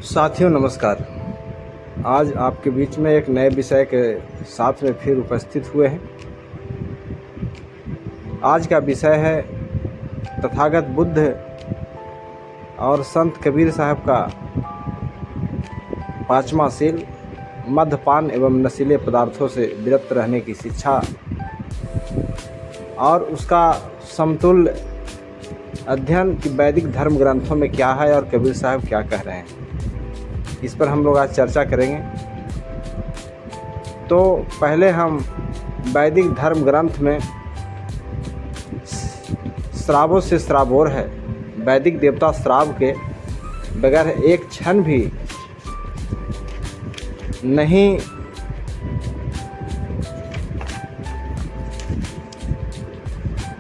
साथियों नमस्कार। आज आपके बीच में एक नए विषय के साथ में फिर उपस्थित हुए हैं। आज का विषय है तथागत बुद्ध और संत कबीर साहब का पांचवा सील, मद्यपान एवं नशीले पदार्थों से विरत रहने की शिक्षा और उसका समतुल्य अध्ययन कि वैदिक धर्म ग्रंथों में क्या है और कबीर साहब क्या कह रहे हैं, इस पर हम लोग आज चर्चा करेंगे। तो पहले हम वैदिक धर्म ग्रंथ में श्रावों से श्रावोर है, वैदिक देवता श्राव के बगैर एक क्षण भी नहीं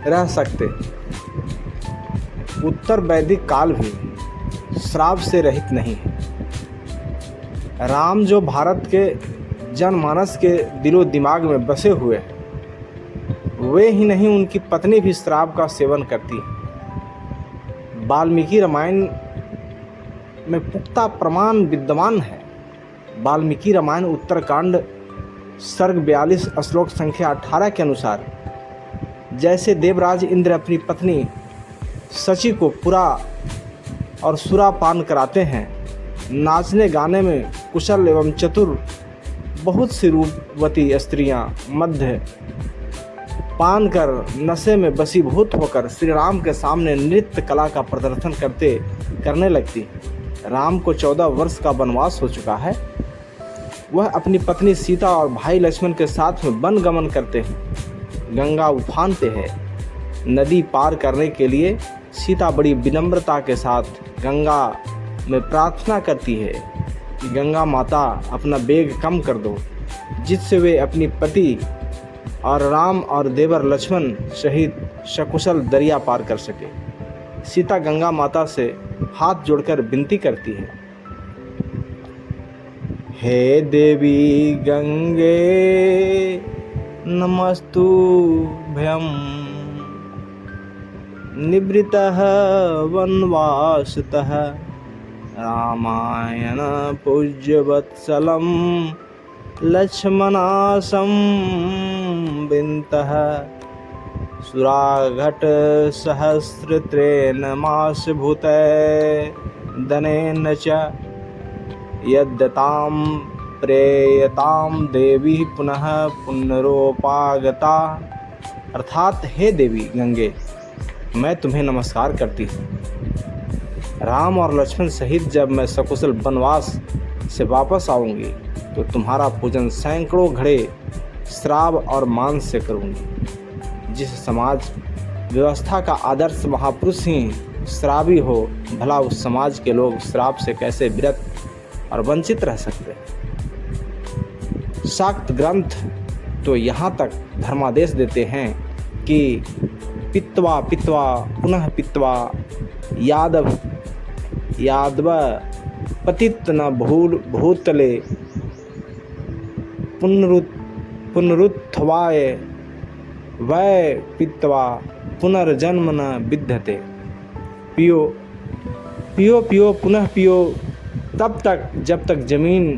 रह सकते। उत्तर वैदिक काल भी श्राव से रहित नहीं है। राम जो भारत के जनमानस के दिलो दिमाग में बसे हुए हैं, वे ही नहीं उनकी पत्नी भी श्राव का सेवन करती है। वाल्मीकि रामायण में पुख्ता प्रमाण विद्यमान है। वाल्मीकि रामायण उत्तरकांड सर्ग 42 श्लोक संख्या 18 के अनुसार, जैसे देवराज इंद्र अपनी पत्नी शची को पूरा और सुरापान कराते हैं, नाचने गाने में कुशल एवं चतुर बहुत सी रूपवती स्त्रियां मध्य पान कर नशे में बसीभूत होकर श्री राम के सामने नृत्य कला का प्रदर्शन करने लगती। राम को 14 वर्ष का वनवास हो चुका है। वह अपनी पत्नी सीता और भाई लक्ष्मण के साथ में वन गमन करते हैं। गंगा उफान पे है। नदी पार करने के लिए सीता बड़ी विनम्रता के साथ गंगा में प्रार्थना करती है कि गंगा माता अपना वेग कम कर दो, जिससे वे अपनी पति और राम और देवर लक्ष्मण सहित सकुशल दरिया पार कर सके। सीता गंगा माता से हाथ जोड़कर विनती करती है, हे देवी गंगे नमस्तुभ्यं निवृतः वनवासतः रामायण पूज्यवत्सलं लक्ष्मणासं विन्तः सुराघट सहस्रत्रेण मासभूते दनेन च यद्यतां प्रेयतां देवी पुनः पुनरोपागता। अर्थात हे देवी गंगे, मैं तुम्हें नमस्कार करती हूँ। राम और लक्ष्मण सहित जब मैं सकुशल वनवास से वापस आऊँगी तो तुम्हारा पूजन सैकड़ों घड़े श्राव और मांस से करूँगी। जिस समाज व्यवस्था का आदर्श महापुरुष ही श्रावी हो, भला उस समाज के लोग श्राव से कैसे विरत और वंचित रह सकते हैं। शाक्त ग्रंथ तो यहाँ तक धर्मादेश देते हैं कि पित्वा पित्वा पुनः पित्वा यादव पतित न भूतले पुनरुत्थवाय वै पित्वा पुनर्जन्म न विद्यते। पियो पियो पियो पुनः पियो तब तक जब तक जमीन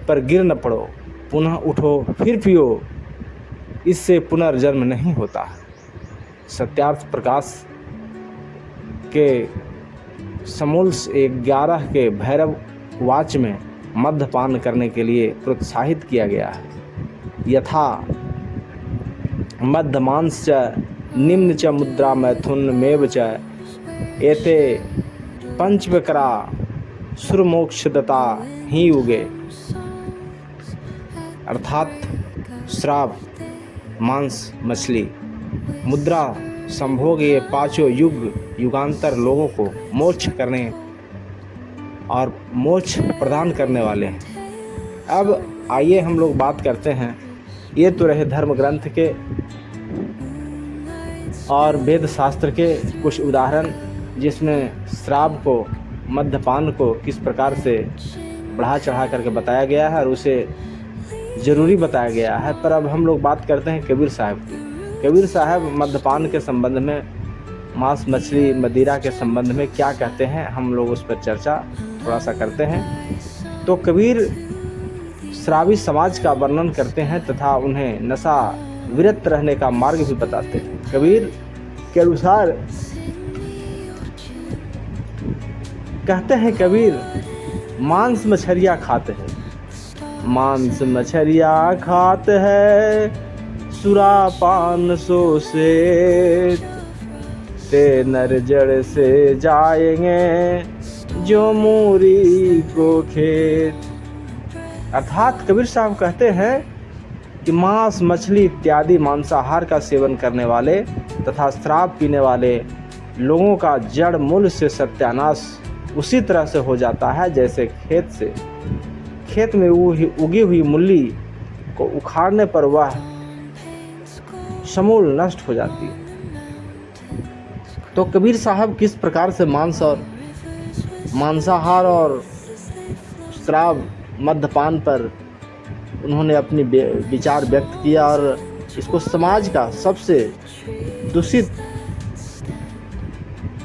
पर गिर न पड़ो, पुनः उठो फिर पियो, इससे पुनर्जन्म नहीं होता। सत्यार्थ प्रकाश के समूल 11 के भैरव वाच में मद्यपान करने के लिए प्रोत्साहित किया गया है। यथा मध्यमांस च निम्न च मुद्रा मैथुनमेव च एते पंचविकरा सुरमोक्षदता ही युगे। अर्थात श्राव, मांस, मछली, मुद्रा, संभोग, ये पांचों युगांतर लोगों को मोक्ष करने और मोक्ष प्रदान करने वाले हैं। अब आइए हम लोग बात करते हैं, ये तो रहे धर्म ग्रंथ के और वेद शास्त्र के कुछ उदाहरण, जिसमें श्राव को, मद्यपान को किस प्रकार से बढ़ा चढ़ा करके बताया गया है और उसे ज़रूरी बताया गया है। पर अब हम लोग बात करते हैं कबीर साहब की। कबीर साहब मद्यपान के संबंध में, मांस मछली मदिरा के संबंध में क्या कहते हैं, हम लोग उस पर चर्चा थोड़ा सा करते हैं। तो कबीर शराबी समाज का वर्णन करते हैं तथा उन्हें नशा विरत रहने का मार्ग भी बताते हैं। कबीर के अनुसार कहते हैं कबीर, मांस मछलियाँ खाते हैं, मांस मछलियाँ खाते हैं, सुरापान सो से ते नर जड़ से जाएंगे जो मूरी को खेत। अर्थात कबीर साहब कहते हैं कि मांस मछली इत्यादि मांसाहार का सेवन करने वाले तथा शराब पीने वाले लोगों का जड़ मूल से सत्यानाश उसी तरह से हो जाता है जैसे खेत में उगी हुई मूली को उखाड़ने पर वह समूल नष्ट हो जाती है। तो कबीर साहब किस प्रकार से मांसाहार और शराब मद्यपान पर उन्होंने अपनी विचार व्यक्त किया और इसको समाज का सबसे दूषित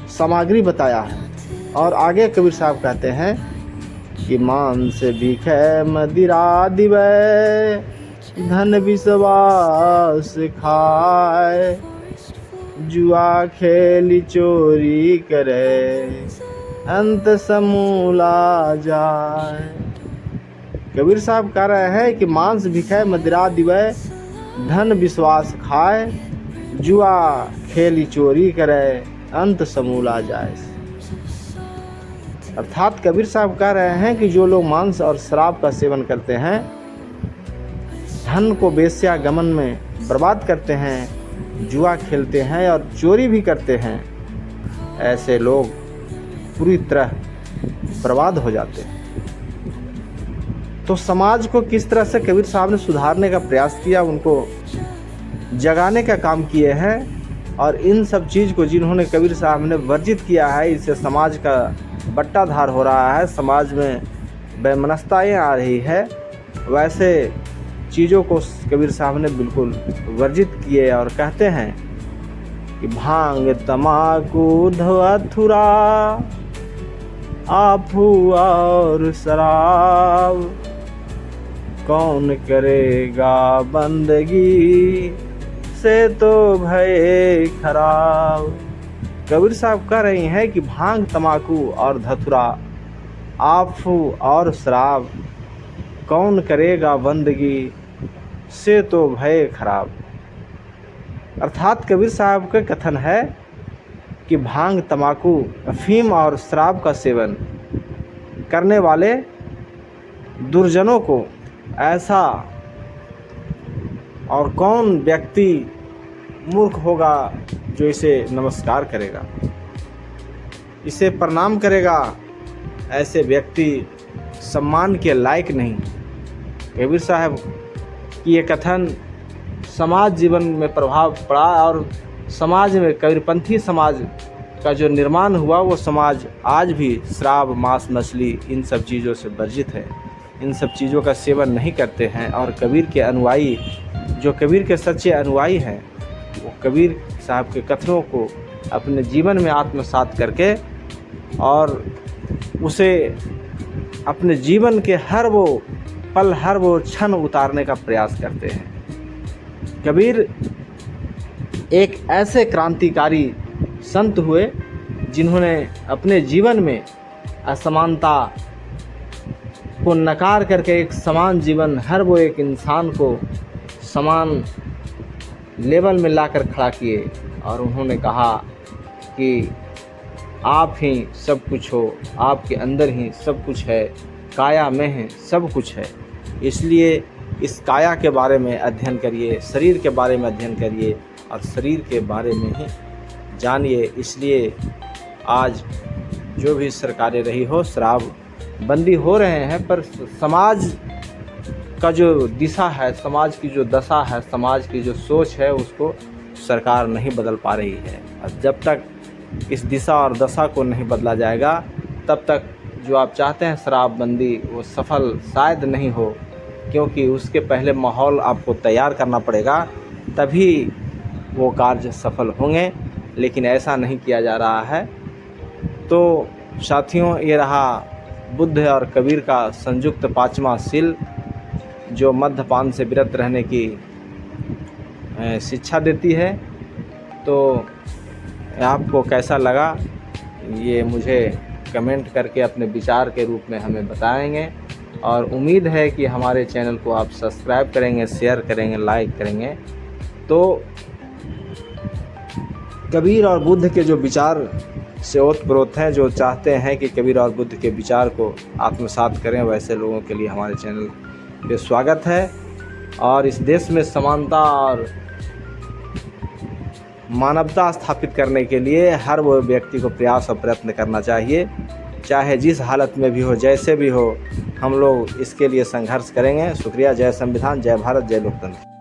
सामग्री बताया है। और आगे कबीर साहब कहते हैं कि मांस बिखे मदिरा दिवै, धन विश्वास खाए, जुआ खेली चोरी करे, अंत समूला जाए। कबीर साहब कह रहे हैं कि मांस बिखे मदिरा दिवै, धन विश्वास खाए, जुआ खेली चोरी करे, अंत समूला जाए। अर्थात कबीर साहब कह रहे हैं कि जो लोग मांस और शराब का सेवन करते हैं, धन को वेश्या गमन में बर्बाद करते हैं, जुआ खेलते हैं और चोरी भी करते हैं, ऐसे लोग पूरी तरह बर्बाद हो जाते हैं। तो समाज को किस तरह से कबीर साहब ने सुधारने का प्रयास किया, उनको जगाने का काम किए हैं। और इन सब चीज़ को जिन्होंने कबीर साहब ने वर्जित किया है, इससे समाज का बट्टाधार हो रहा है, समाज में वैमनस्यताएँ आ रही है, वैसे चीज़ों को कबीर साहब ने बिल्कुल वर्जित किए और कहते हैं कि भांग तमाकू धथुरा आफू और शराब, कौन करेगा बंदगी से तो भय खराब। कबीर साहब कह रही हैं कि भांग तमाकू और धतुरा आफू और शराब, कौन करेगा बंदगी से तो भय खराब। अर्थात कबीर साहब का कथन है कि भांग तमाकू अफीम और शराब का सेवन करने वाले दुर्जनों को ऐसा और कौन व्यक्ति मूर्ख होगा जो इसे नमस्कार करेगा, इसे प्रणाम करेगा, ऐसे व्यक्ति सम्मान के लायक नहीं। कबीर साहब की ये कथन समाज जीवन में प्रभाव पड़ा और समाज में कबीरपंथी समाज का जो निर्माण हुआ वो समाज आज भी शराब मांस मछली इन सब चीज़ों से वर्जित है, इन सब चीज़ों का सेवन नहीं करते हैं। और कबीर के अनुयायी, जो कबीर के सच्चे अनुयायी हैं, वो कबीर साहब के कथनों को अपने जीवन में आत्मसात करके और उसे अपने जीवन के हर वो पल हर वो क्षण उतारने का प्रयास करते हैं। कबीर एक ऐसे क्रांतिकारी संत हुए जिन्होंने अपने जीवन में असमानता को नकार करके एक समान जीवन, हर वो एक इंसान को समान लेवल में लाकर खड़ा किए और उन्होंने कहा कि आप ही सब कुछ हो, आपके अंदर ही सब कुछ है, काया में है सब कुछ है। इसलिए इस काया के बारे में अध्ययन करिए, शरीर के बारे में अध्ययन करिए और शरीर के बारे में ही जानिए। इसलिए आज जो भी सरकारें रही हो, शराब बंदी हो रहे हैं, पर समाज का जो दिशा है, समाज की जो दशा है, समाज की जो सोच है, उसको सरकार नहीं बदल पा रही है। और जब तक इस दिशा और दशा को नहीं बदला जाएगा, तब तक जो आप चाहते हैं शराबबंदी, वो सफल शायद नहीं हो, क्योंकि उसके पहले माहौल आपको तैयार करना पड़ेगा, तभी वो कार्य सफल होंगे। लेकिन ऐसा नहीं किया जा रहा है। तो साथियों, ये रहा बुद्ध और कबीर का संयुक्त 5वां शील जो मद्यपान से विरत रहने की शिक्षा देती है। तो आपको कैसा लगा ये मुझे कमेंट करके अपने विचार के रूप में हमें बताएंगे, और उम्मीद है कि हमारे चैनल को आप सब्सक्राइब करेंगे, शेयर करेंगे, लाइक करेंगे। तो कबीर और बुद्ध के जो विचार से ओतप्रोत हैं, जो चाहते हैं कि कबीर और बुद्ध के विचार को आत्मसात करें, वैसे लोगों के लिए हमारे चैनल पे स्वागत है। और इस देश में समानता और मानवता स्थापित करने के लिए हर वो व्यक्ति को प्रयास और प्रयत्न करना चाहिए, चाहे जिस हालत में भी हो, जैसे भी हो, हम लोग इसके लिए संघर्ष करेंगे। शुक्रिया। जय संविधान, जय भारत, जय लोकतंत्र।